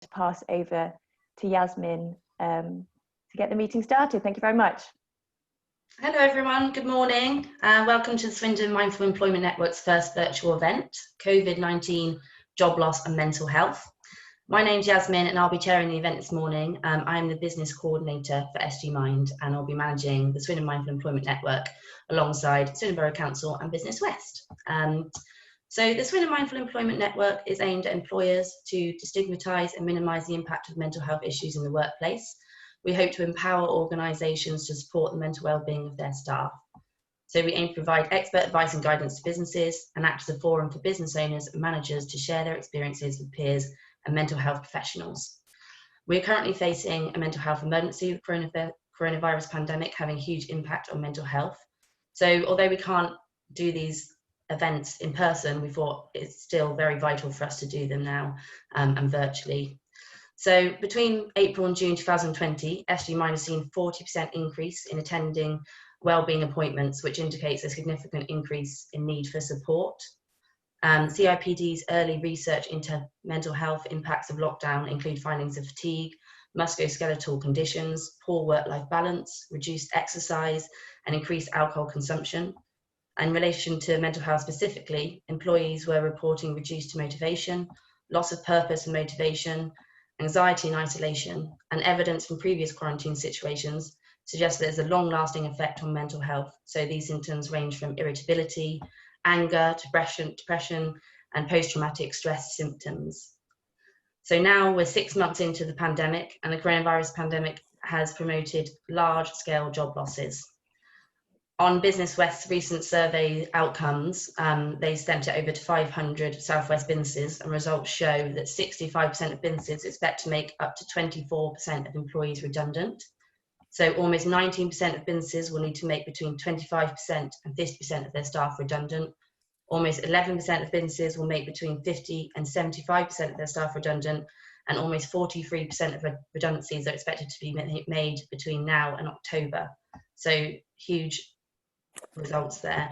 to pass over to Yasmin to get the meeting started. Thank you very much. Hello everyone, good morning and welcome to the Swindon Mindful Employment Network's first virtual event, COVID-19 Job Loss and Mental Health. My name's Yasmin and I'll be chairing the event this morning. I'm the business coordinator for SG Mind and I'll be managing the Swindon Mindful Employment Network alongside Swindon Borough Council and Business West. So the Swindon Mindful Employment Network is aimed at employers to destigmatise and minimise the impact of mental health issues in the workplace. We hope to empower organisations to support the mental well-being of their staff. So we aim to provide expert advice and guidance to businesses and act as a forum for business owners and managers to share their experiences with peers and mental health professionals. We're currently facing a mental health emergency with the coronavirus pandemic having a huge impact on mental health. So although we can't do these events in person, we thought it's still very vital for us to do them now and virtually. So between April and June 2020, SG Mind has seen a 40% increase in attending wellbeing appointments, which indicates a significant increase in need for support. CIPD's early research into mental health impacts of lockdown include findings of fatigue, musculoskeletal conditions, poor work-life balance, reduced exercise, and increased alcohol consumption. In relation to mental health specifically, employees were reporting reduced motivation, loss of purpose and motivation, anxiety and isolation, and evidence from previous quarantine situations suggests there's a long-lasting effect on mental health. So these symptoms range from irritability, anger, depression, and post-traumatic stress symptoms. So now we're 6 months into the pandemic, and the coronavirus pandemic has promoted large-scale job losses. On Business West's recent survey outcomes, they sent it over to 500 Southwest businesses, and results show that 65% of businesses expect to make up to 24% of employees redundant. So almost 19% of businesses will need to make between 25% and 50% of their staff redundant. Almost 11% of businesses will make between 50 and 75% of their staff redundant, and almost 43% of redundancies are expected to be made between now and October. So huge results there.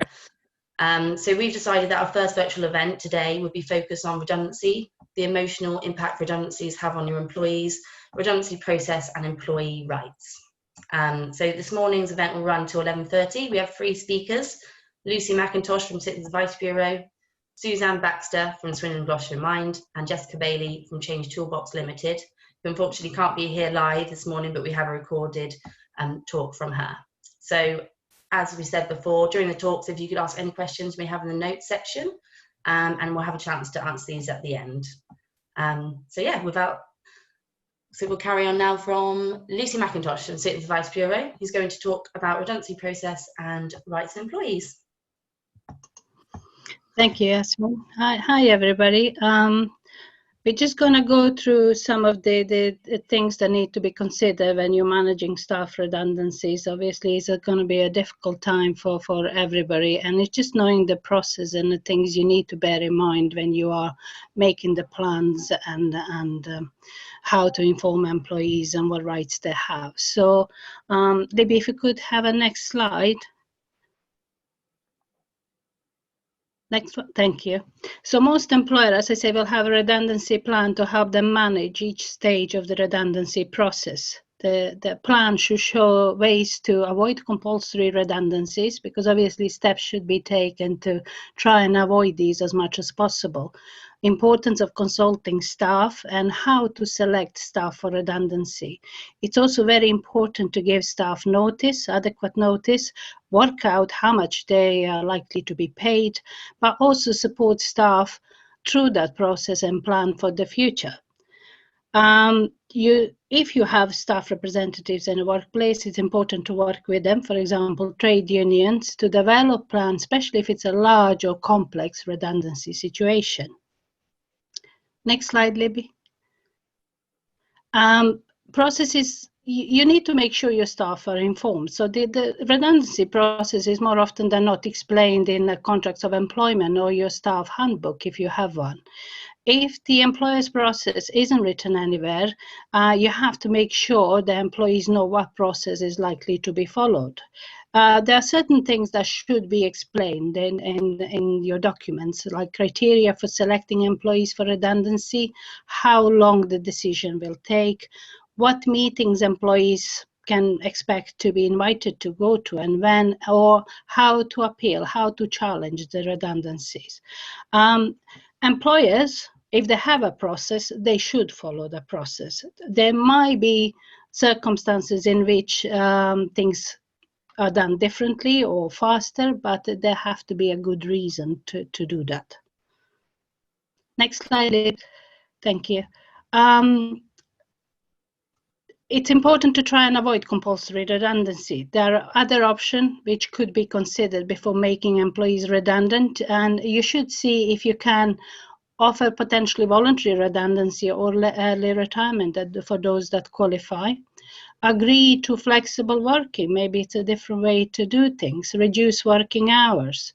So we've decided that our first virtual event today would be focused on redundancy, the emotional impact redundancies have on your employees, redundancy process and employee rights. So this morning's event will run till 11:30. We have 3 speakers, Lucy McIntosh from Citizens Advice Bureau, Suzanne Baxter from Swindon Gloucestershire Mind, and Jessica Bailey from Change Toolbox Limited, who unfortunately can't be here live this morning, but we have a recorded talk from her. So as we said before, during the talks, if you could ask any questions we have in the notes section, and we'll have a chance to answer these at the end. So we'll carry on now from Lucy McIntosh from Citizens Advice Bureau, who's going to talk about redundancy process and rights of employees. Thank you, Yasmin. Hi everybody. We're just going to go through some of the things that need to be considered when you're managing staff redundancies. Obviously, it's going to be a difficult time for everybody, and it's just knowing the process and the things you need to bear in mind when you are making the plans and how to inform employees and what rights they have. So, Libby, if you could have a next slide. Next one, thank you. So most employers, as I say, will have a redundancy plan to help them manage each stage of the redundancy process. The plan should show ways to avoid compulsory redundancies, because obviously steps should be taken to try and avoid these as much as possible. Importance of consulting staff and how to select staff for redundancy. It's also very important to give staff notice, adequate notice, work out how much they are likely to be paid, but also support staff through that process and plan for the future. If you have staff representatives in a workplace, it's important to work with them, for example, trade unions, to develop plans, especially if it's a large or complex redundancy situation. Next slide, Libby. Processes, you need to make sure your staff are informed. So the redundancy process is more often than not explained in the contracts of employment or your staff handbook if you have one. if the employer's process isn't written anywhere, you have to make sure the employees know what process is likely to be followed. There are certain things that should be explained in your documents, like criteria for selecting employees for redundancy, how long the decision will take, what meetings employees can expect to be invited to go to and when, or how to appeal, how to challenge the redundancies. Employers, if they have a process, they should follow the process. There might be circumstances in which things are done differently or faster, but there have to be a good reason to do that. Next slide. Thank you. It's important to try and avoid compulsory redundancy. There are other options which could be considered before making employees redundant, and you should see if you can offer potentially voluntary redundancy or early retirement for those that qualify. Agree to flexible working, maybe it's a different way to do things. Reduce working hours.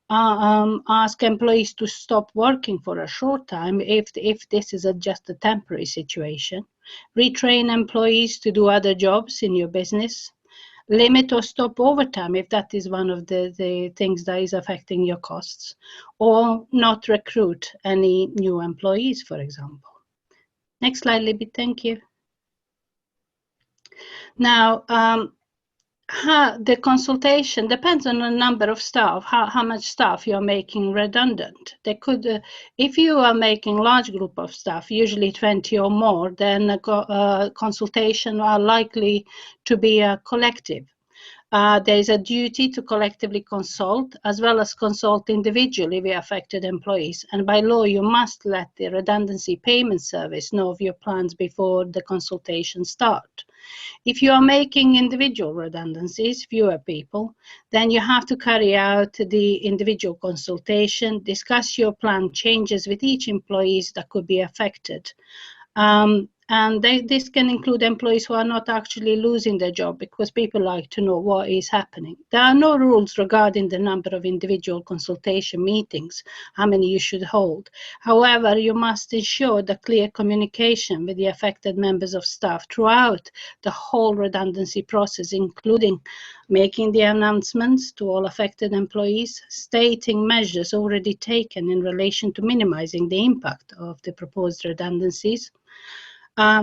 Ask employees to stop working for a short time if this is just a temporary situation. Retrain employees to do other jobs in your business. Limit or stop overtime if that is one of the things that is affecting your costs. Or not recruit any new employees, for example. Next slide, Libby, thank you. Now, the consultation depends on the number of staff, how much staff you're making redundant. They could, if you are making large group of staff, usually 20 or more, then a consultation are likely to be a collective. There is a duty to collectively consult as well as consult individually with affected employees. And by law, you must let the redundancy payment service know of your plans before the consultation start. If you are making individual redundancies, fewer people, then you have to carry out the individual consultation, discuss your plan changes with each employee that could be affected. And this can include employees who are not actually losing their job, because people like to know what is happening. There are no rules regarding the number of individual consultation meetings, how many you should hold. However, you must ensure the clear communication with the affected members of staff throughout the whole redundancy process, including making the announcements to all affected employees, stating measures already taken in relation to minimizing the impact of the proposed redundancies,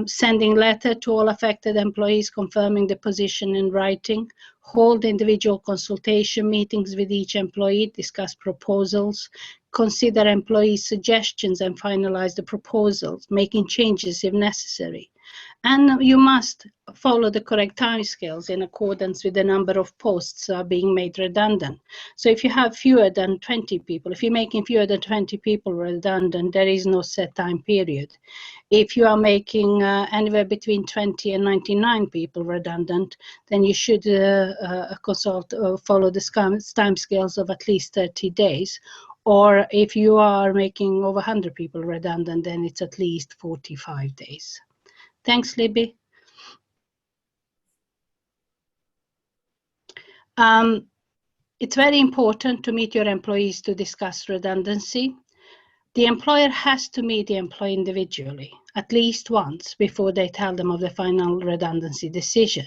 sending letter to all affected employees confirming the position in writing, hold individual consultation meetings with each employee, discuss proposals, consider employee suggestions and finalize the proposals, making changes if necessary. And you must follow the correct timescales in accordance with the number of posts being made redundant. So if you have fewer than 20 people, if you're making fewer than 20 people redundant, there is no set time period. If you are making anywhere between 20 and 99 people redundant, then you should follow the timescales of at least 30 days. Or if you are making over 100 people redundant, then it's at least 45 days. Thanks, Libby. It's very important to meet your employees to discuss redundancy. The employer has to meet the employee individually, at least once, before they tell them of the final redundancy decision.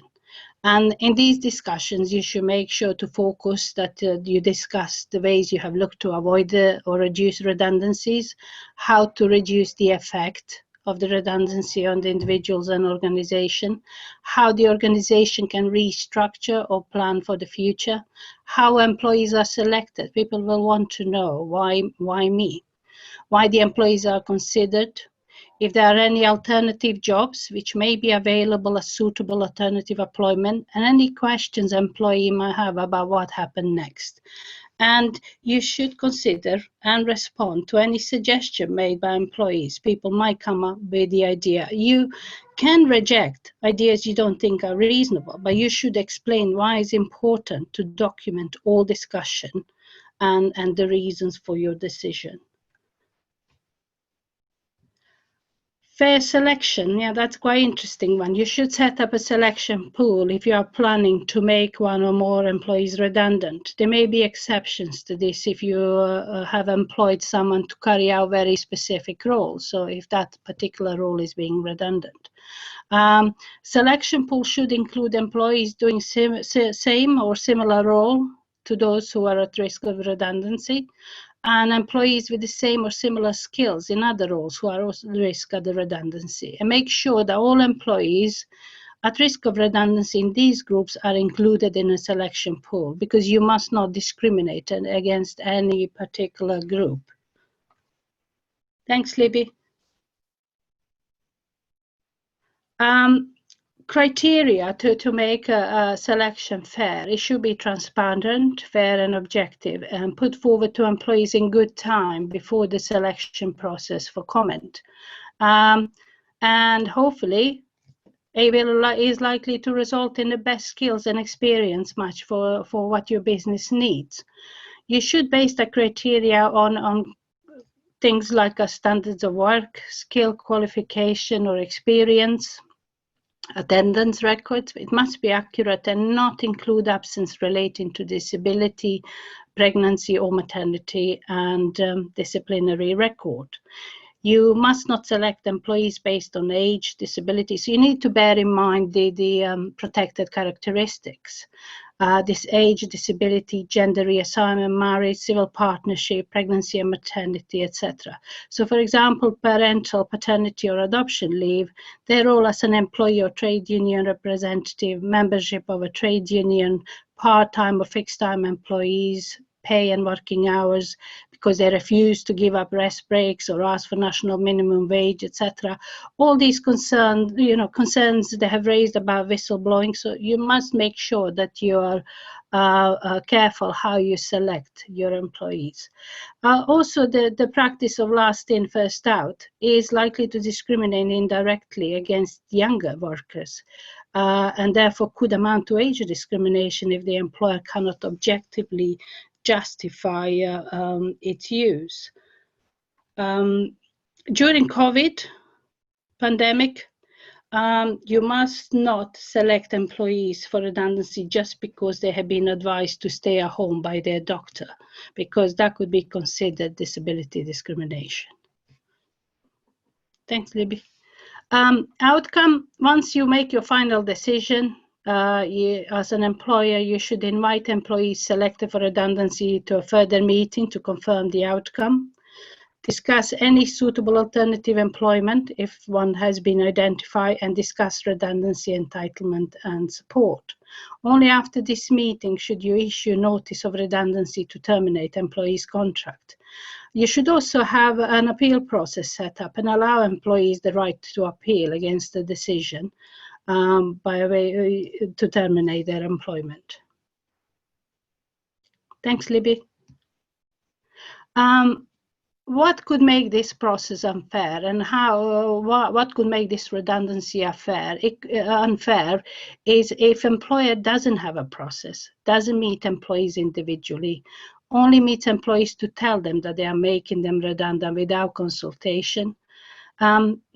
And in these discussions, you should make sure to focus that you discuss the ways you have looked to avoid or reduce redundancies, how to reduce the effect of the redundancy on the individuals and organization, how the organization can restructure or plan for the future, how employees are selected. People will want to know why me, why the employees are considered, if there are any alternative jobs which may be available as suitable alternative employment, and any questions employee might have about what happened next. And you should consider and respond to any suggestion made by employees. People might come up with the idea. You can reject ideas you don't think are reasonable, but you should explain why it's important to document all discussion and the reasons for your decision. Fair selection, yeah, that's quite interesting one. You should set up a selection pool if you are planning to make one or more employees redundant. There may be exceptions to this if you have employed someone to carry out very specific roles. So if that particular role is being redundant. Selection pool should include employees doing same or similar role to those who are at risk of redundancy, and employees with the same or similar skills in other roles who are also at risk of the redundancy. And make sure that all employees at risk of redundancy in these groups are included in a selection pool, because you must not discriminate against any particular group. Thanks, Libby. Criteria to make a selection fair. It should be transparent, fair and objective, and put forward to employees in good time before the selection process for comment. And hopefully it is likely to result in the best skills and experience match for what your business needs. You should base the criteria on things like standards of work, skill, qualification or experience, attendance records. It must be accurate and not include absence relating to disability, pregnancy or maternity, and disciplinary record. You must not select employees based on age, disability. So you need to bear in mind the protected characteristics. This age, disability, gender reassignment, marriage, civil partnership, pregnancy and maternity, etc. So for example, parental, paternity or adoption leave, their role as an employee or trade union representative, membership of a trade union, part-time or fixed-time employees, pay and working hours because they refuse to give up rest breaks or ask for national minimum wage, etc. All these concerns they have raised about whistleblowing. So you must make sure that you are careful how you select your employees. Also, the practice of last in, first out is likely to discriminate indirectly against younger workers. And therefore could amount to age discrimination if the employer cannot objectively justify its use. During COVID pandemic, you must not select employees for redundancy just because they have been advised to stay at home by their doctor, because that could be considered disability discrimination. Thanks, Libby. Outcome, once you make your final decision, as an employer, you should invite employees selected for redundancy to a further meeting to confirm the outcome. Discuss any suitable alternative employment if one has been identified, and discuss redundancy, entitlement and support. Only after this meeting should you issue notice of redundancy to terminate employee's contract. You should also have an appeal process set up and allow employees the right to appeal against the decision to terminate their employment. Thanks, Libby. What could make this process unfair, and what could make this redundancy unfair is if employer doesn't have a process, doesn't meet employees individually, only meets employees to tell them that they are making them redundant without consultation.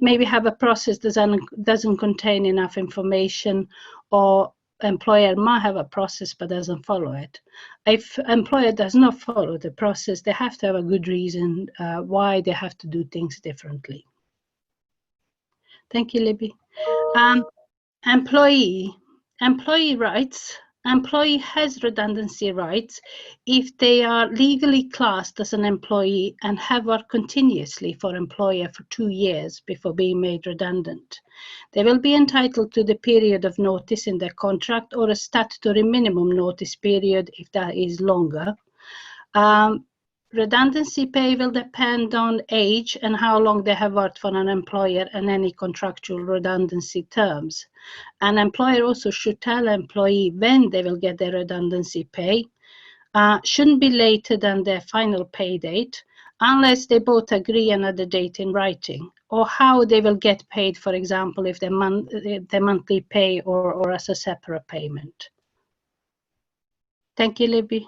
Maybe have a process that doesn't contain enough information, or employer might have a process but doesn't follow it. If employer does not follow the process, they have to have a good reason why they have to do things differently. Thank you, Libby. Employee rights. Employee has redundancy rights if they are legally classed as an employee and have worked continuously for employer for 2 years before being made redundant. They will be entitled to the period of notice in their contract, or a statutory minimum notice period if that is longer. Redundancy pay will depend on age and how long they have worked for an employer and any contractual redundancy terms. An employer also should tell an employee when they will get their redundancy pay. Shouldn't be later than their final pay date, unless they both agree another date in writing, or how they will get paid, for example, if their monthly pay or as a separate payment. Thank you, Libby.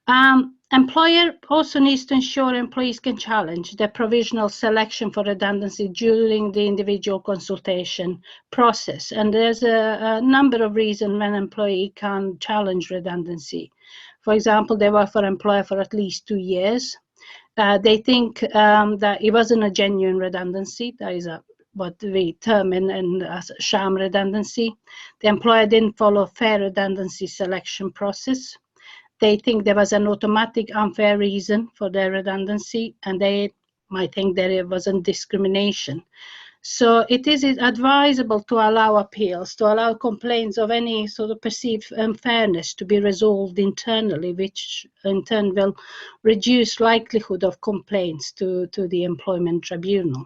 Employer also needs to ensure employees can challenge the provisional selection for redundancy during the individual consultation process. And there's a number of reasons when an employee can challenge redundancy. For example, they work for an employer for at least 2 years. They think that it wasn't a genuine redundancy. That is what we term as sham redundancy. The employer didn't follow a fair redundancy selection process. They think there was an automatic unfair reason for their redundancy, and they might think there wasn't discrimination. So it is advisable to allow appeals, to allow complaints of any sort of perceived unfairness to be resolved internally, which in turn will reduce likelihood of complaints to the employment tribunal.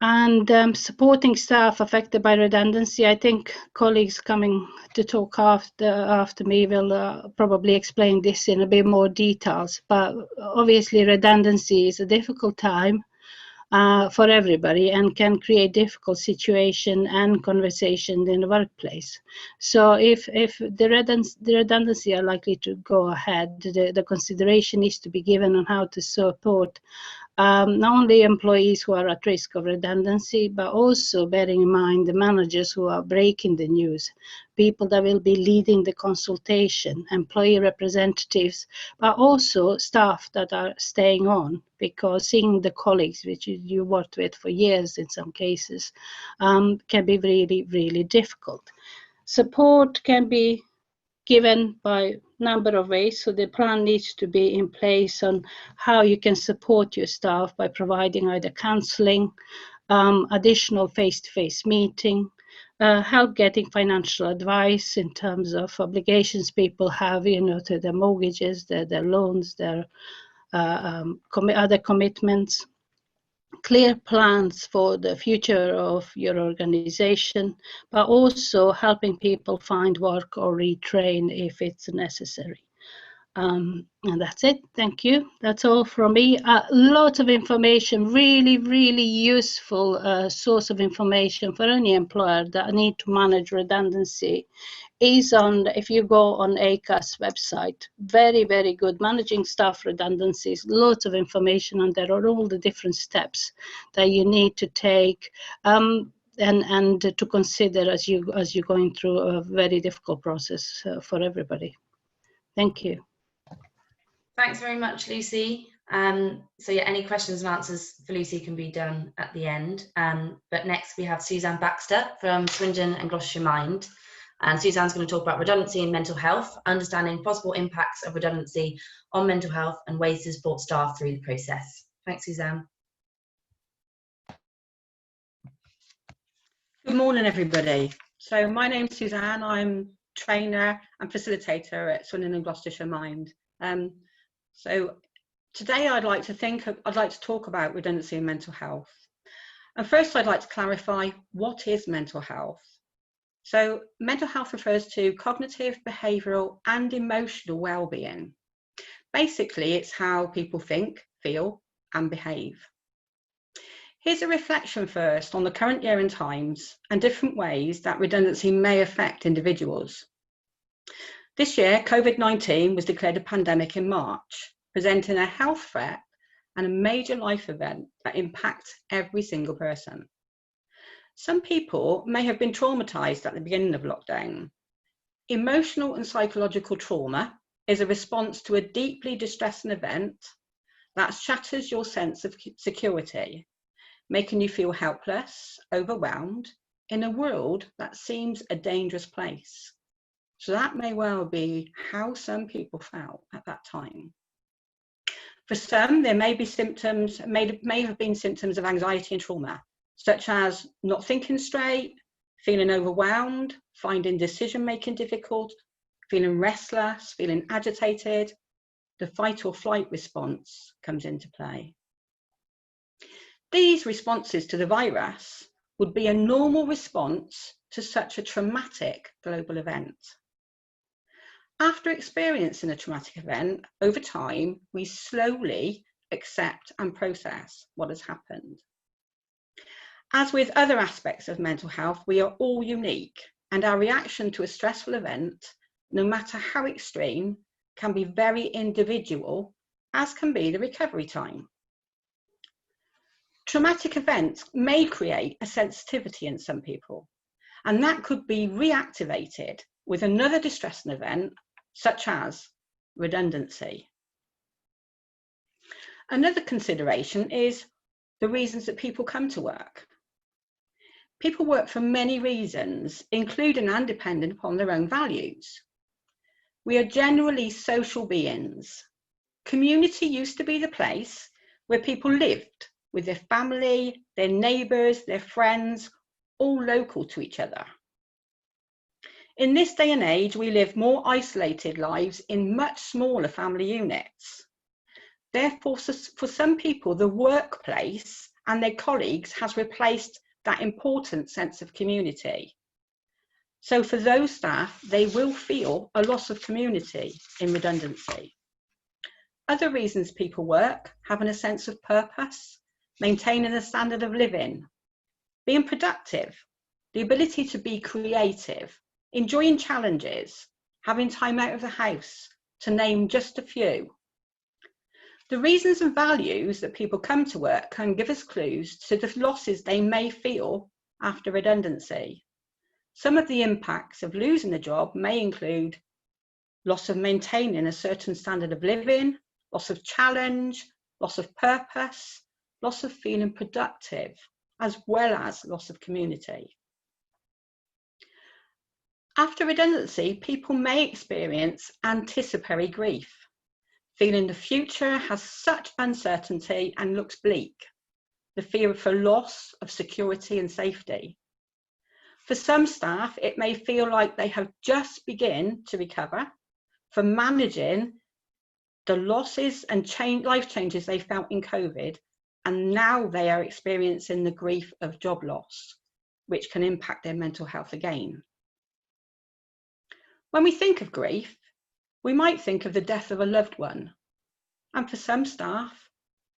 And supporting staff affected by redundancy, I think colleagues coming to talk after me will probably explain this in a bit more details. But obviously redundancy is a difficult time for everybody and can create difficult situation and conversation in the workplace. So if the redundancy are likely to go ahead, the consideration needs to be given on how to support not only employees who are at risk of redundancy, but also bearing in mind the managers who are breaking the news, people that will be leading the consultation, employee representatives, but also staff that are staying on, because seeing the colleagues which you worked with for years in some cases can be really, really difficult. Support can be given by a number of ways. So the plan needs to be in place on how you can support your staff by providing either counselling, additional face-to-face meeting, help getting financial advice in terms of obligations people have, to their mortgages, their loans, their other commitments. Clear plans for the future of your organization, but also helping people find work or retrain if it's necessary. And that's it. Thank you. That's all from me. A lot of information, really, really useful source of information for any employer that need to manage redundancy is on, if you go on ACA's website, very, very good. Managing staff redundancies, lots of information, and there are all the different steps that you need to take and to consider as you're going through a very difficult process for everybody. Thank you. Thanks very much, Lucy. So yeah, any questions and answers for Lucy can be done at the end. But next we have Suzanne Baxter from Swindon and Gloucestershire Mind. And Suzanne's going to talk about redundancy and mental health, understanding possible impacts of redundancy on mental health and ways to support staff through the process. Thanks, Suzanne. Good morning, everybody. So my name's Suzanne. I'm trainer and facilitator at Swindon and Gloucestershire Mind. So today I'd like to talk about redundancy and mental health. And first I'd like to clarify, what is mental health? So mental health refers to cognitive, behavioural and emotional well-being. Basically, it's how people think, feel and behave. Here's a reflection first on the current year and times and different ways that redundancy may affect individuals. This year, COVID-19 was declared a pandemic in March, presenting a health threat and a major life event that impacts every single person. Some people may have been traumatised at the beginning of lockdown. Emotional and psychological trauma is a response to a deeply distressing event that shatters your sense of security, making you feel helpless, overwhelmed, in a world that seems a dangerous place. So that may well be how some people felt at that time. For some, there may be symptoms, may have been symptoms of anxiety and trauma, such as not thinking straight, feeling overwhelmed, finding decision-making difficult, feeling restless, feeling agitated. The fight or flight response comes into play. These responses to the virus would be a normal response to such a traumatic global event. After experiencing a traumatic event, over time, we slowly accept and process what has happened. As with other aspects of mental health, we are all unique, and our reaction to a stressful event no matter how extreme, can be very individual, as can be the recovery time. Traumatic events may create a sensitivity in some people, and that could be reactivated with another distressing event, such as redundancy. Another consideration is the reasons that people come to work. People work for many reasons, including and dependent upon their own values. We are generally social beings. Community used to be the place where people lived with their family, their neighbours, their friends, all local to each other. In this day and age, we live more isolated lives in much smaller family units. Therefore, for some people, the workplace and their colleagues has replaced that important sense of community. So for those staff, they will feel a loss of community in redundancy. Other reasons people work: having a sense of purpose, maintaining a standard of living, being productive, the ability to be creative, enjoying challenges, having time out of the house, to name just a few. The reasons and values that people come to work can give us clues to the losses they may feel after redundancy. Some of the impacts of losing a job may include loss of maintaining a certain standard of living, loss of challenge, loss of purpose, loss of feeling productive, as well as loss of community. After redundancy, people may experience anticipatory grief, feeling the future has such uncertainty and looks bleak, the fear for loss of security and safety. For some staff, it may feel like they have just begun to recover from managing the losses and life changes they felt in COVID, and now they are experiencing the grief of job loss, which can impact their mental health again. When we think of grief, we might think of the death of a loved one, and for some staff,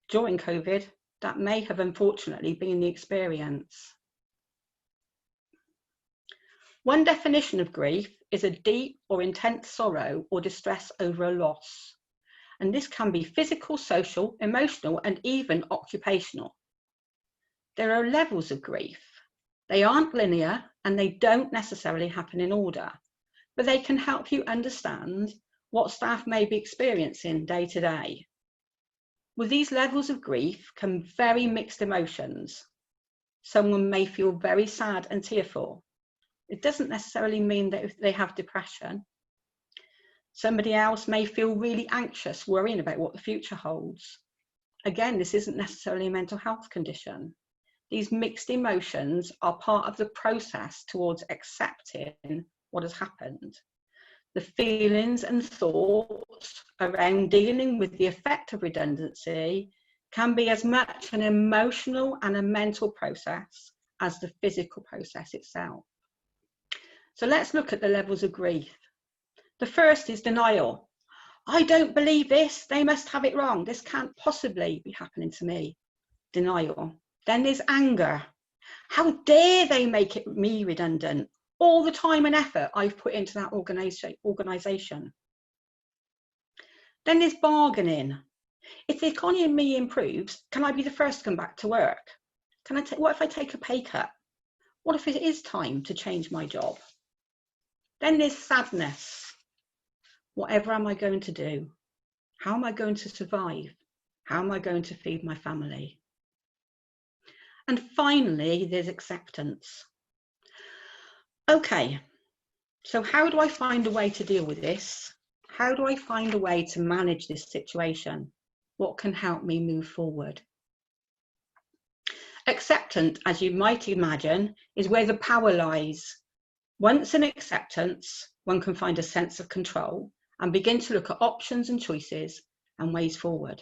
during COVID, that may have unfortunately been the experience. One definition of grief is a deep or intense sorrow or distress over a loss, and this can be physical, social, emotional, and even occupational. There are levels of grief. They aren't linear and they don't necessarily happen in order, but they can help you understand what staff may be experiencing day to day. With these levels of grief come very mixed emotions. Someone may feel very sad and tearful. It doesn't necessarily mean that they have depression. Somebody else may feel really anxious, worrying about what the future holds. Again, this isn't necessarily a mental health condition. These mixed emotions are part of the process towards accepting what has happened. The feelings and thoughts around dealing with the effect of redundancy can be as much an emotional and a mental process as the physical process itself. So let's look at the levels of grief. The first is denial. I don't believe this, they must have it wrong. This can't possibly be happening to me. Denial. Then there's anger. How dare they make it me redundant? All the time and effort I've put into that organisation. Then there's bargaining. If the economy improves, can I be the first to come back to work? What if I take a pay cut? What if it is time to change my job? Then there's sadness. Whatever am I going to do? How am I going to survive? How am I going to feed my family? And finally, there's acceptance. Okay, so how do I find a way to deal with this? How do I find a way to manage this situation? What can help me move forward? Acceptance, as you might imagine, is where the power lies. Once in acceptance, one can find a sense of control and begin to look at options and choices and ways forward.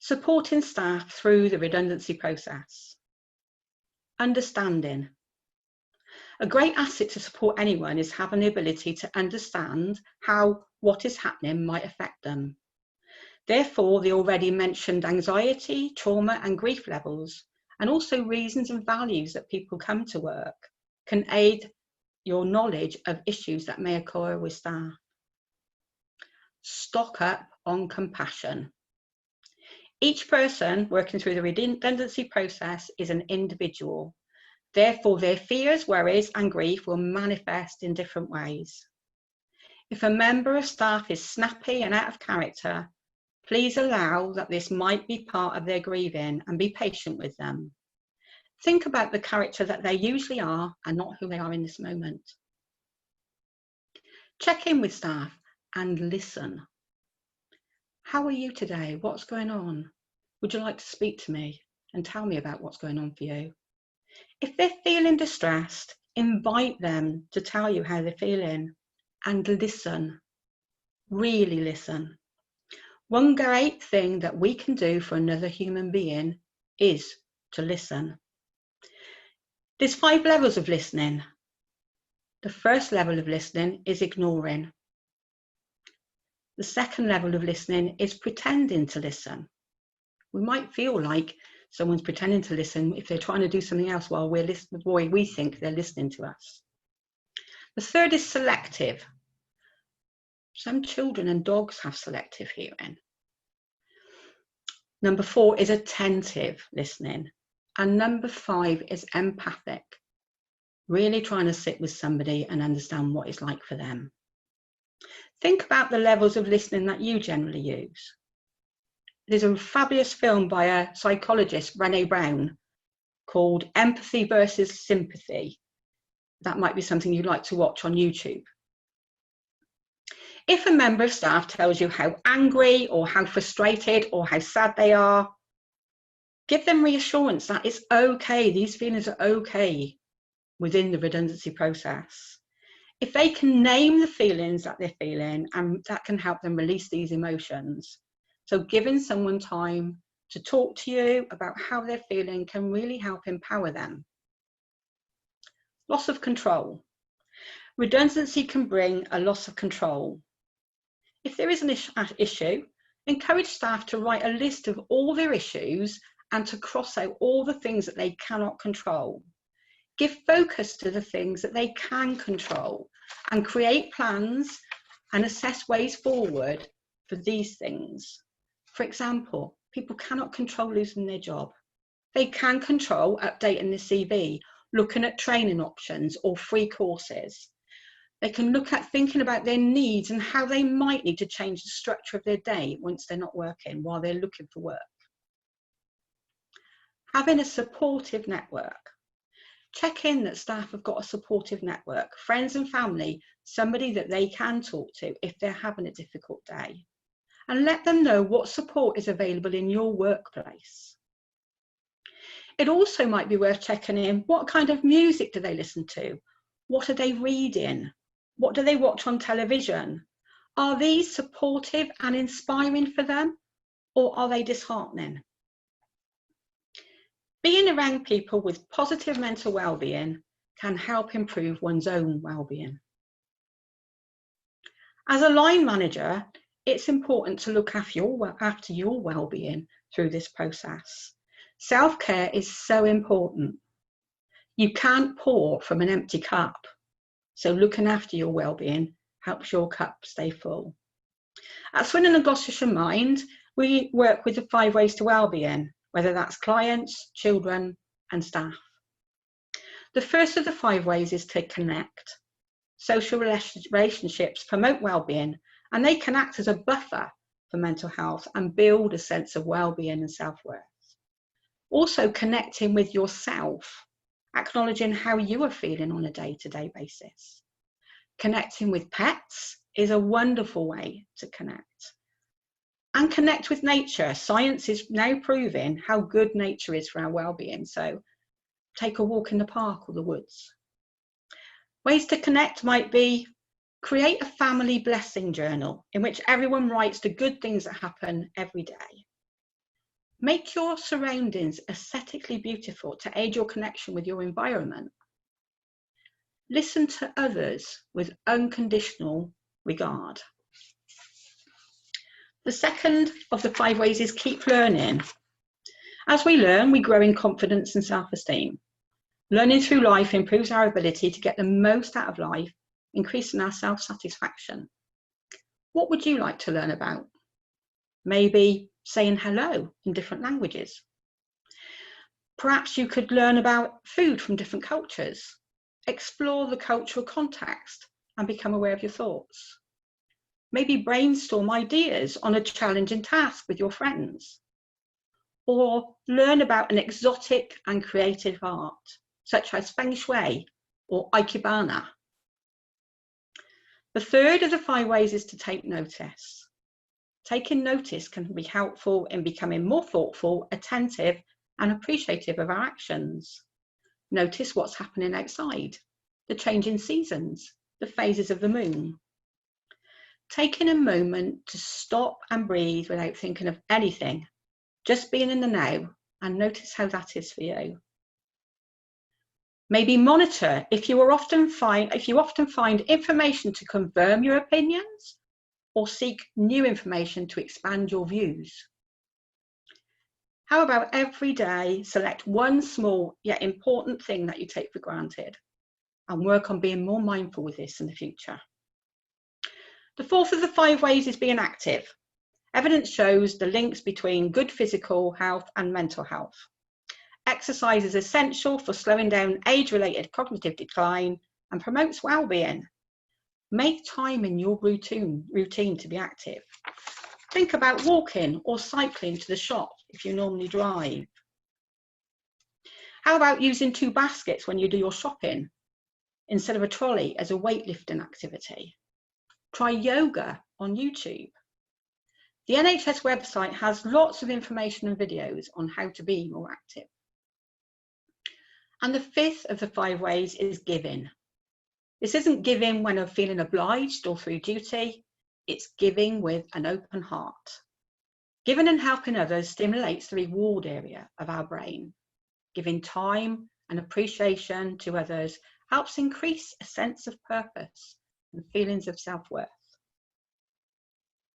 Supporting staff through the redundancy process. Understanding. A great asset to support anyone is having the ability to understand how what is happening might affect them. Therefore, the already mentioned anxiety, trauma and grief levels, and also reasons and values that people come to work, can aid your knowledge of issues that may occur with staff. Stock up on compassion. Each person working through the redundancy process is an individual. Therefore, their fears, worries, and grief will manifest in different ways. If a member of staff is snappy and out of character, please allow that this might be part of their grieving and be patient with them. Think about the character that they usually are and not who they are in this moment. Check in with staff and listen. How are you today? What's going on? Would you like to speak to me and tell me about what's going on for you? If they're feeling distressed, invite them to tell you how they're feeling and listen. Really listen. One great thing that we can do for another human being is to listen. There's 5 levels of listening. The first level of listening is ignoring. The second level of listening is pretending to listen. We might feel like someone's pretending to listen if they're trying to do something else while we're listening, while we think they're listening to us. The third is selective. Some children and dogs have selective hearing. Number 4 is attentive listening. And number 5 is empathic. Really trying to sit with somebody and understand what it's like for them. Think about the levels of listening that you generally use. There's a fabulous film by a psychologist, Brené Brown, called Empathy versus Sympathy. That might be something you'd like to watch on YouTube. If a member of staff tells you how angry or how frustrated or how sad they are, give them reassurance that it's okay, these feelings are okay within the redundancy process. If they can name the feelings that they're feeling, and that can help them release these emotions. So giving someone time to talk to you about how they're feeling can really help empower them. Loss of control. Redundancy can bring a loss of control. If there is an issue, encourage staff to write a list of all their issues and to cross out all the things that they cannot control. Give focus to the things that they can control and create plans and assess ways forward for these things. For example, people cannot control losing their job. They can control updating their CV, looking at training options or free courses. They can look at thinking about their needs and how they might need to change the structure of their day once they're not working while they're looking for work. Having a supportive network. Check in that staff have got a supportive network, friends and family, somebody that they can talk to if they're having a difficult day. And let them know what support is available in your workplace. It also might be worth checking in, what kind of music do they listen to? What are they reading? What do they watch on television? Are these supportive and inspiring for them, or are they disheartening? Being around people with positive mental well-being can help improve one's own well-being. As a line manager, it's important to look after your well-being through this process. Self-care is so important. You can't pour from an empty cup, so looking after your well-being helps your cup stay full. At Swindon and Gloucestershire Mind, we work with the 5 ways to well-being, whether that's clients, children, and staff. The first of the 5 ways is to connect. Social relationships promote well-being, and they can act as a buffer for mental health and build a sense of well-being and self-worth. Also connecting with yourself, acknowledging how you are feeling on a day-to-day basis. Connecting with pets is a wonderful way to connect. And connect with nature. Science is now proving how good nature is for our well-being. So take a walk in the park or the woods. Ways to connect might be create a family blessing journal in which everyone writes the good things that happen every day. Make your surroundings aesthetically beautiful to aid your connection with your environment. Listen to others with unconditional regard. The second of the 5 ways is keep learning. As we learn, we grow in confidence and self-esteem. Learning through life improves our ability to get the most out of life, increasing our self-satisfaction. What would you like to learn about? Maybe saying hello in different languages. Perhaps you could learn about food from different cultures, explore the cultural context and become aware of your thoughts. Maybe brainstorm ideas on a challenging task with your friends. Or learn about an exotic and creative art, such as Feng Shui or Ikebana. The third of the 5 ways is to take notice. Taking notice can be helpful in becoming more thoughtful, attentive, and appreciative of our actions. Notice what's happening outside, the changing seasons, the phases of the moon. Taking a moment to stop and breathe without thinking of anything, just being in the now, and notice how that is for you. Maybe monitor if you often find information to confirm your opinions or seek new information to expand your views. How about every day select one small yet important thing that you take for granted and work on being more mindful with this in the future. The fourth of the 5 ways is being active. Evidence shows the links between good physical health and mental health. Exercise is essential for slowing down age-related cognitive decline and promotes well-being. Make time in your routine to be active. Think about walking or cycling to the shop if you normally drive. How about using 2 baskets when you do your shopping instead of a trolley as a weightlifting activity? Try yoga on YouTube. The NHS website has lots of information and videos on how to be more active. And the 5th of the 5 ways is giving. This isn't giving when I'm feeling obliged or through duty, it's giving with an open heart. Giving and helping others stimulates the reward area of our brain. Giving time and appreciation to others helps increase a sense of purpose and feelings of self-worth.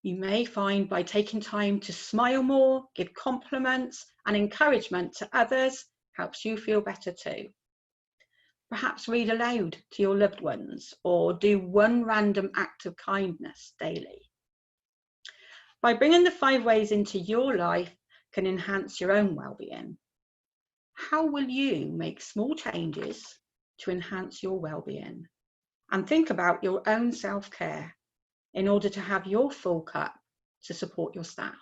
You may find by taking time to smile more, give compliments and encouragement to others helps you feel better too. Perhaps read aloud to your loved ones or do one random act of kindness daily. By bringing the 5 ways into your life can enhance your own well-being. How will you make small changes to enhance your well-being? And think about your own self-care in order to have your full cup to support your staff.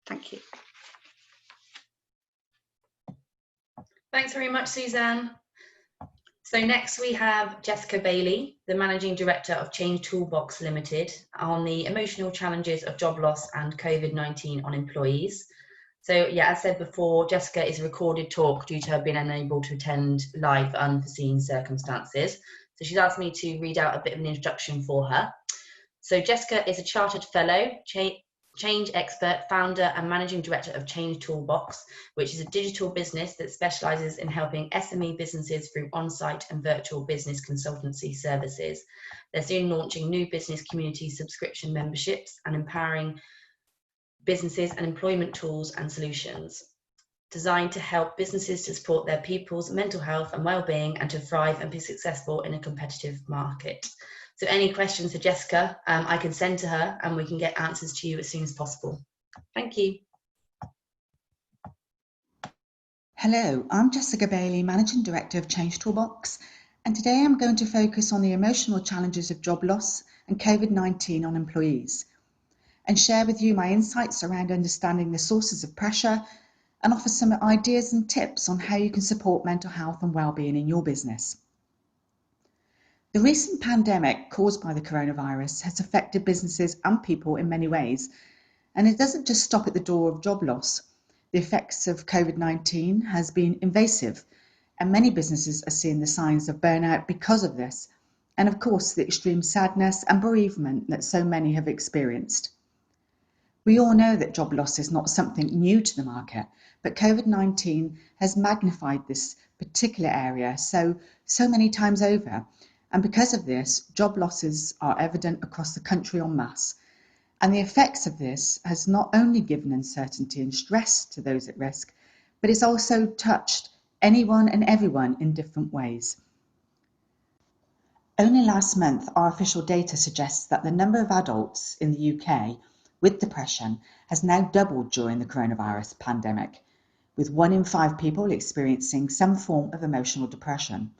Thank you. Thanks very much, Suzanne. So next we have Jessica Bailey, the Managing Director of Change Toolbox Limited, on the emotional challenges of job loss and COVID-19 on employees. So yeah, as said before, Jessica is a recorded talk due to her being unable to attend live for unforeseen circumstances. So she's asked me to read out a bit of an introduction for her. So Jessica is a Chartered Fellow, Change Expert, Founder and Managing Director of Change Toolbox, which is a digital business that specialises in helping SME businesses through on-site and virtual business consultancy services. They're soon launching new business community subscription memberships and empowering businesses and employment tools and solutions designed to help businesses to support their people's mental health and well-being and to thrive and be successful in a competitive market. So any questions for Jessica, I can send to her and we can get answers to you as soon as possible. Thank you. Hello, I'm Jessica Bailey, Managing Director of Change Toolbox, and today I'm going to focus on the emotional challenges of job loss and COVID-19 on employees, and share with you my insights around understanding the sources of pressure and offer some ideas and tips on how you can support mental health and well-being in your business. The recent pandemic caused by the coronavirus has affected businesses and people in many ways, and it doesn't just stop at the door of job loss. The effects of COVID-19 has been invasive, and many businesses are seeing the signs of burnout because of this, and of course the extreme sadness and bereavement that so many have experienced. We all know that job loss is not something new to the market, but COVID-19 has magnified this particular area so many times over. And because of this, job losses are evident across the country en masse. And the effects of this has not only given uncertainty and stress to those at risk, but it's also touched anyone and everyone in different ways. Only last month, our official data suggests that the number of adults in the UK with depression has now doubled during the coronavirus pandemic, with 1 in 5 people experiencing some form of emotional depression.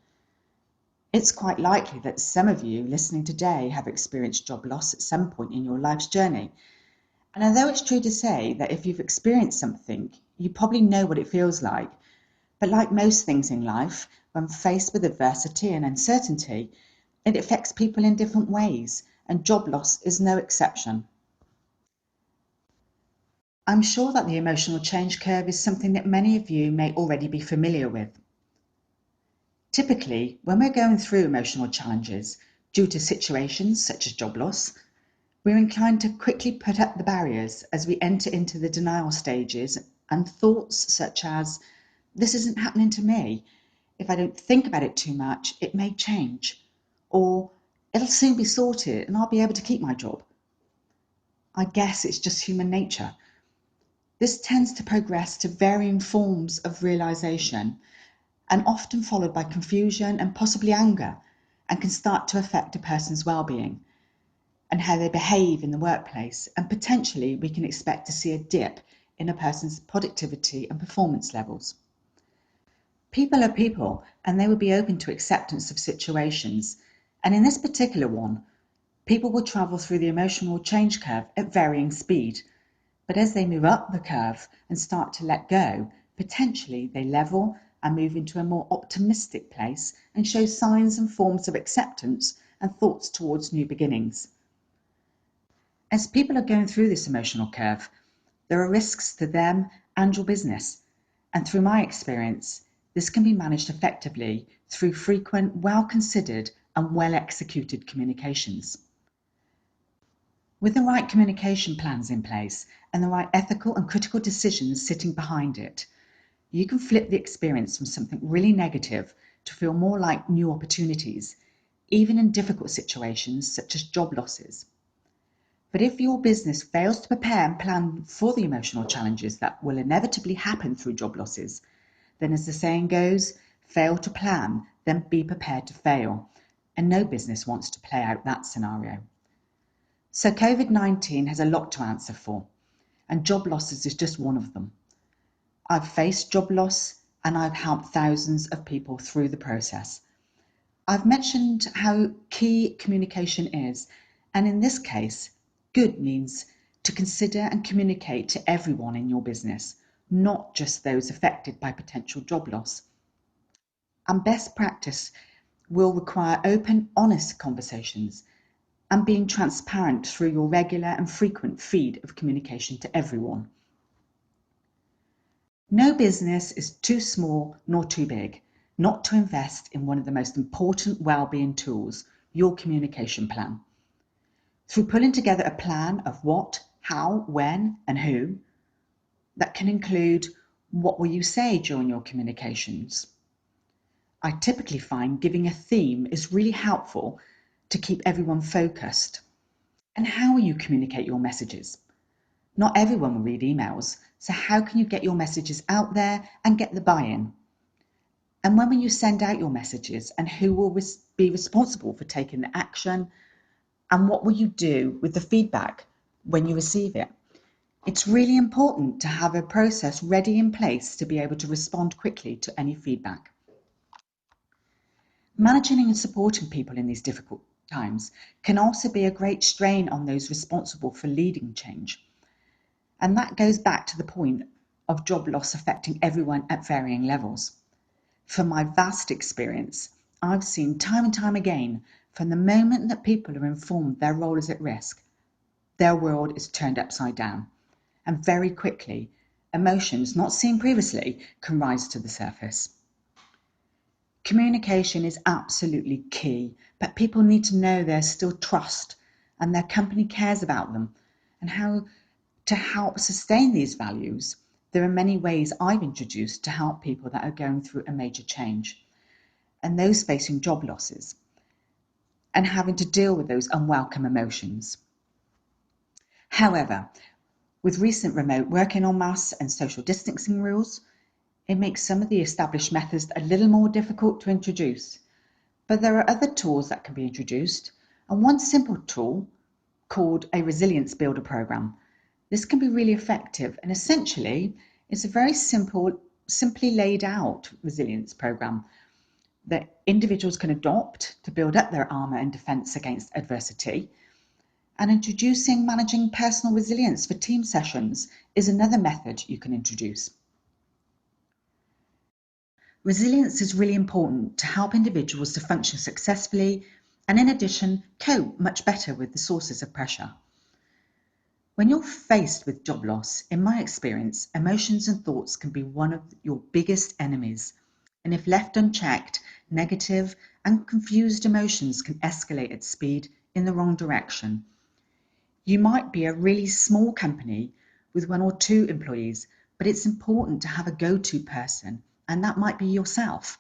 It's quite likely that some of you listening today have experienced job loss at some point in your life's journey. And although it's true to say that if you've experienced something, you probably know what it feels like. But like most things in life, when faced with adversity and uncertainty, it affects people in different ways, and job loss is no exception. I'm sure that the emotional change curve is something that many of you may already be familiar with. Typically, when we're going through emotional challenges due to situations such as job loss, we're inclined to quickly put up the barriers as we enter into the denial stages, and thoughts such as, "This isn't happening to me. If I don't think about it too much, it may change," or "It'll soon be sorted and I'll be able to keep my job." I guess it's just human nature. This tends to progress to varying forms of realisation, and often followed by confusion and possibly anger, and can start to affect a person's well-being and how they behave in the workplace, and potentially we can expect to see a dip in a person's productivity and performance levels. People are people, and they will be open to acceptance of situations, and in this particular one, people will travel through the emotional change curve at varying speed, but as they move up the curve and start to let go, potentially they level and move into a more optimistic place and show signs and forms of acceptance and thoughts towards new beginnings. As people are going through this emotional curve, there are risks to them and your business, and through my experience, this can be managed effectively through frequent, well-considered and well-executed communications. With the right communication plans in place and the right ethical and critical decisions sitting behind it, you can flip the experience from something really negative to feel more like new opportunities, even in difficult situations such as job losses. But if your business fails to prepare and plan for the emotional challenges that will inevitably happen through job losses, then as the saying goes, fail to plan, then be prepared to fail. And no business wants to play out that scenario. So COVID-19 has a lot to answer for, and job losses is just one of them. I've faced job loss and I've helped thousands of people through the process. I've mentioned how key communication is, and in this case, good means to consider and communicate to everyone in your business, not just those affected by potential job loss. And best practice will require open, honest conversations and being transparent through your regular and frequent feed of communication to everyone. No business is too small nor too big not to invest in one of the most important well-being tools, your communication plan. Through pulling together a plan of what, how, when, and who, that can include what will you say during your communications. I typically find giving a theme is really helpful to keep everyone focused. And how will you communicate your messages? Not everyone will read emails, so how can you get your messages out there and get the buy-in? And when will you send out your messages, and who will be responsible for taking the action? And what will you do with the feedback when you receive it? It's really important to have a process ready in place to be able to respond quickly to any feedback. Managing and supporting people in these difficult times can also be a great strain on those responsible for leading change. And that goes back to the point of job loss affecting everyone at varying levels. From my vast experience, I've seen time and time again, from the moment that people are informed their role is at risk, their world is turned upside down. And very quickly, emotions not seen previously can rise to the surface. Communication is absolutely key, but people need to know there's still trust and their company cares about them. And how to help sustain these values, there are many ways I've introduced to help people that are going through a major change and those facing job losses and having to deal with those unwelcome emotions. However, with recent remote working en masse and social distancing rules, It makes some of the established methods a little more difficult to introduce. But there are other tools that can be introduced, and one simple tool called a Resilience Builder program. This can be really effective, and essentially it's a very simply laid out resilience program that individuals can adopt to build up their armour and defence against adversity. And introducing managing personal resilience for team sessions is another method you can introduce. Resilience is really important to help individuals to function successfully and, in addition, cope much better with the sources of pressure. When you're faced with job loss, in my experience, emotions and thoughts can be one of your biggest enemies. And if left unchecked, negative and confused emotions can escalate at speed in the wrong direction. You might be a really small company with 1 or 2 employees, but it's important to have a go-to person, and that might be yourself.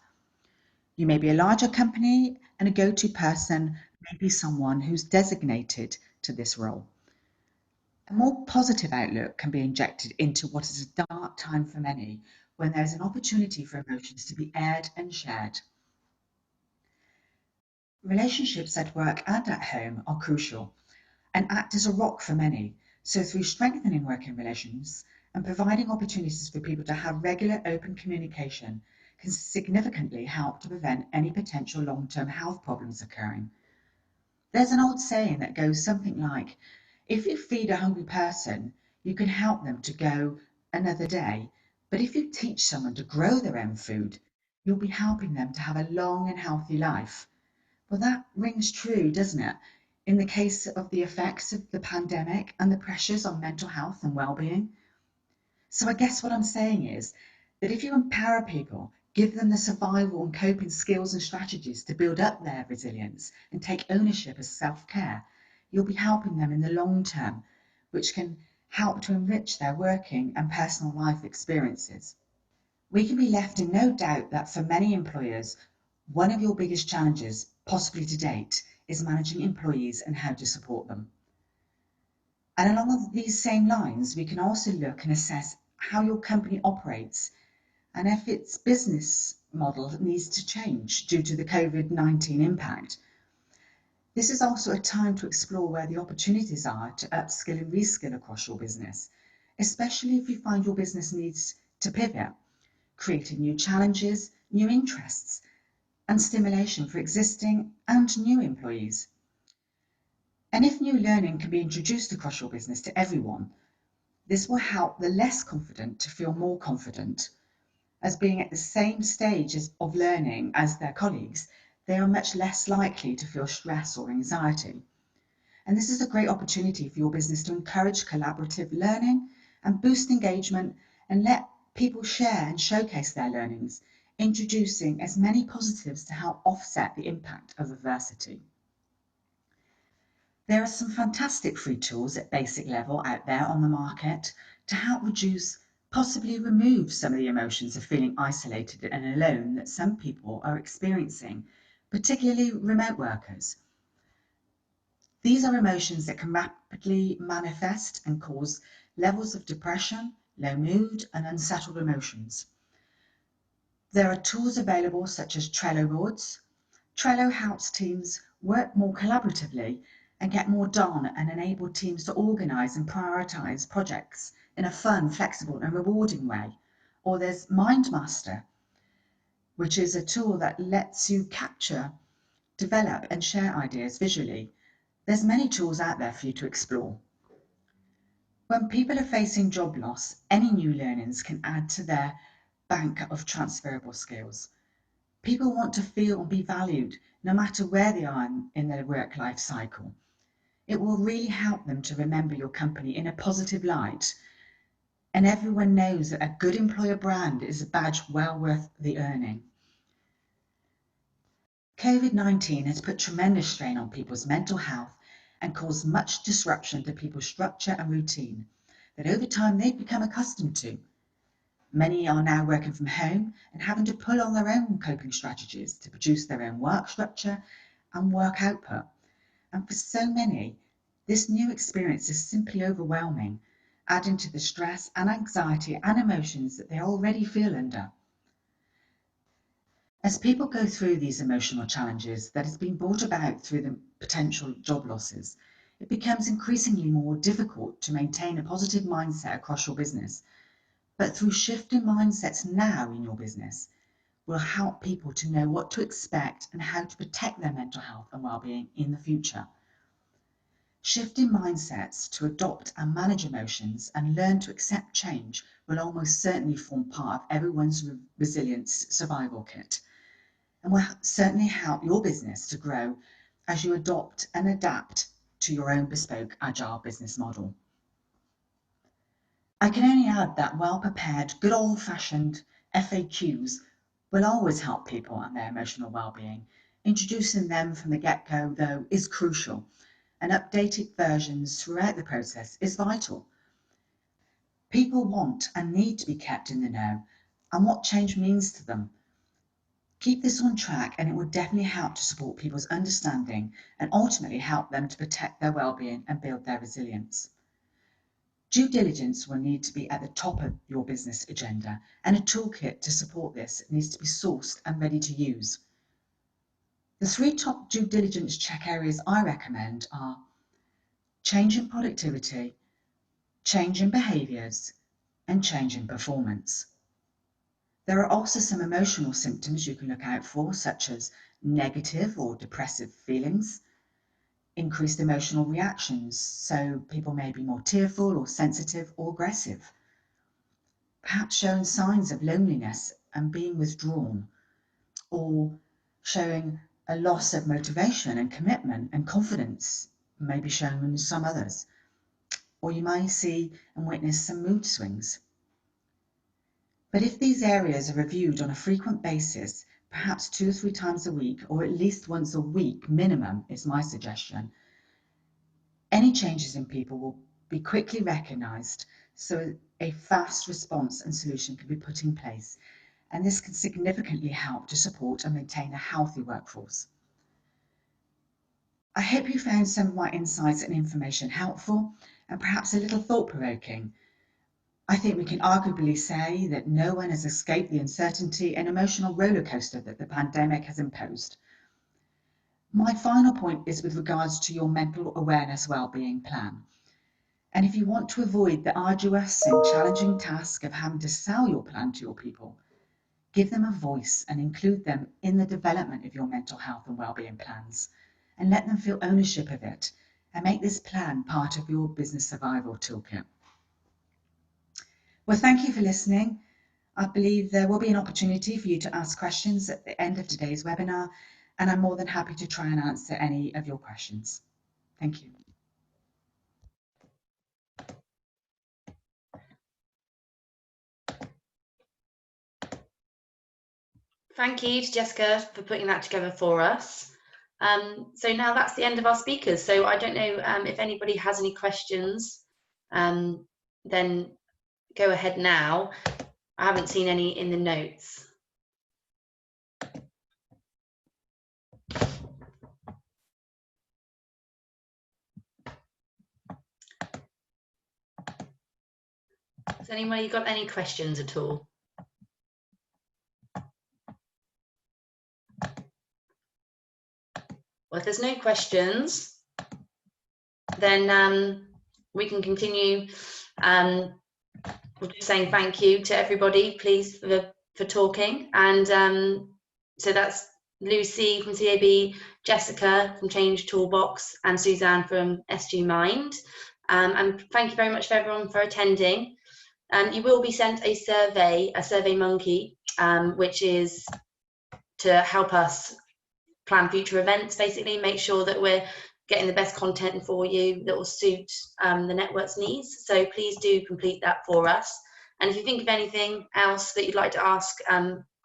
You may be a larger company, and a go-to person may be someone who's designated to this role. A more positive outlook can be injected into what is a dark time for many, when there's an opportunity for emotions to be aired and shared. Relationships at work and at home are crucial and act as a rock for many. So through strengthening working relations and providing opportunities for people to have regular open communication can significantly help to prevent any potential long-term health problems occurring. There's an old saying that goes something like, if you feed a hungry person, you can help them to go another day. But if you teach someone to grow their own food, you'll be helping them to have a long and healthy life. Well, that rings true, doesn't it? In the case of the effects of the pandemic and the pressures on mental health and well-being. So I guess what I'm saying is that if you empower people, give them the survival and coping skills and strategies to build up their resilience and take ownership as self-care, you'll be helping them in the long term, which can help to enrich their working and personal life experiences. We can be left in no doubt that for many employers, one of your biggest challenges, possibly to date, is managing employees and how to support them. And along these same lines, we can also look and assess how your company operates and if its business model needs to change due to the COVID-19 impact. This is also a time to explore where the opportunities are to upskill and reskill across your business, especially if you find your business needs to pivot, creating new challenges, new interests, and stimulation for existing and new employees. And if new learning can be introduced across your business to everyone, this will help the less confident to feel more confident. As being at the same stage of learning as their colleagues, they are much less likely to feel stress or anxiety. And this is a great opportunity for your business to encourage collaborative learning and boost engagement and let people share and showcase their learnings, introducing as many positives to help offset the impact of adversity. There are some fantastic free tools at basic level out there on the market to help reduce, possibly remove some of the emotions of feeling isolated and alone that some people are experiencing, particularly remote workers. These are emotions that can rapidly manifest and cause levels of depression, low mood, and unsettled emotions. There are tools available such as Trello boards. Trello helps teams work more collaboratively and get more done and enable teams to organise and prioritise projects in a fun, flexible and rewarding way. Or there's MindMaster, which is a tool that lets you capture, develop and share ideas visually. There's many tools out there for you to explore. When people are facing job loss, any new learnings can add to their bank of transferable skills. People want to feel and be valued no matter where they are in their work life cycle. It will really help them to remember your company in a positive light. And everyone knows that a good employer brand is a badge well worth the earning. COVID-19 has put tremendous strain on people's mental health and caused much disruption to people's structure and routine that over time they've become accustomed to. Many are now working from home and having to pull on their own coping strategies to produce their own work structure and work output. And for so many, this new experience is simply overwhelming, adding to the stress and anxiety and emotions that they already feel under. As people go through these emotional challenges that has been brought about through the potential job losses, it becomes increasingly more difficult to maintain a positive mindset across your business. But through shifting mindsets now in your business will help people to know what to expect and how to protect their mental health and well-being in the future. Shifting mindsets to adopt and manage emotions and learn to accept change will almost certainly form part of everyone's resilience survival kit, and will certainly help your business to grow as you adopt and adapt to your own bespoke agile business model. I can only add that well-prepared, good old-fashioned FAQs will always help people and their emotional well-being. Introducing them from the get-go, though, is crucial, and updated versions throughout the process is vital. People want and need to be kept in the know and what change means to them. Keep this on track and it will definitely help to support people's understanding and ultimately help them to protect their well-being and build their resilience. Due diligence will need to be at the top of your business agenda, and a toolkit to support this needs to be sourced and ready to use. The 3 top due diligence check areas I recommend are change in productivity, change in behaviours, and change in performance. There are also some emotional symptoms you can look out for, such as negative or depressive feelings, increased emotional reactions, so people may be more tearful or sensitive or aggressive, perhaps showing signs of loneliness and being withdrawn, or showing a loss of motivation and commitment and confidence may be shown in some others, or you may see and witness some mood swings. But if these areas are reviewed on a frequent basis, perhaps 2 or 3 times a week, or at least once a week minimum is my suggestion, any changes in people will be quickly recognised so a fast response and solution can be put in place, and this can significantly help to support and maintain a healthy workforce. I hope you found some of my insights and information helpful and perhaps a little thought-provoking. I think we can arguably say that no one has escaped the uncertainty and emotional rollercoaster that the pandemic has imposed. My final point is with regards to your mental awareness wellbeing plan. And if you want to avoid the arduous and challenging task of having to sell your plan to your people, give them a voice and include them in the development of your mental health and wellbeing plans, and let them feel ownership of it, and make this plan part of your business survival toolkit. Well, thank you for listening. I believe there will be an opportunity for you to ask questions at the end of today's webinar, and I'm more than happy to try and answer any of your questions. Thank you. Thank you to Jessica for putting that together for us. So now that's the end of our speakers. So I don't know if anybody has any questions, then go ahead now. I haven't seen any in the notes. Has anybody got any questions at all? Well, if there's no questions, then we can continue. We're just saying thank you to everybody, please, for talking. And so that's Lucy from CAB, Jessica from Change Toolbox, and Suzanne from SG Mind. And thank you very much for everyone for attending. You will be sent a Survey Monkey, which is to help us plan future events, basically make sure that we're getting the best content for you that will suit the network's needs. So please do complete that for us. And if you think of anything else that you'd like to ask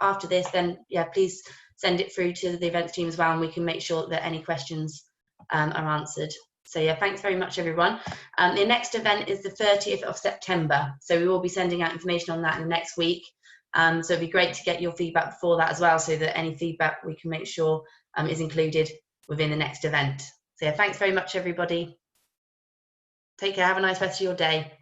after this, then yeah, please send it through to the events team as well, and we can make sure that any questions are answered. So yeah, thanks very much, everyone. The next event is the 30th of September. So we will be sending out information on that in the next week. So it'd be great to get your feedback before that as well, so that any feedback we can make sure is included within the next event. So yeah, thanks very much, everybody. Take care, have a nice rest of your day.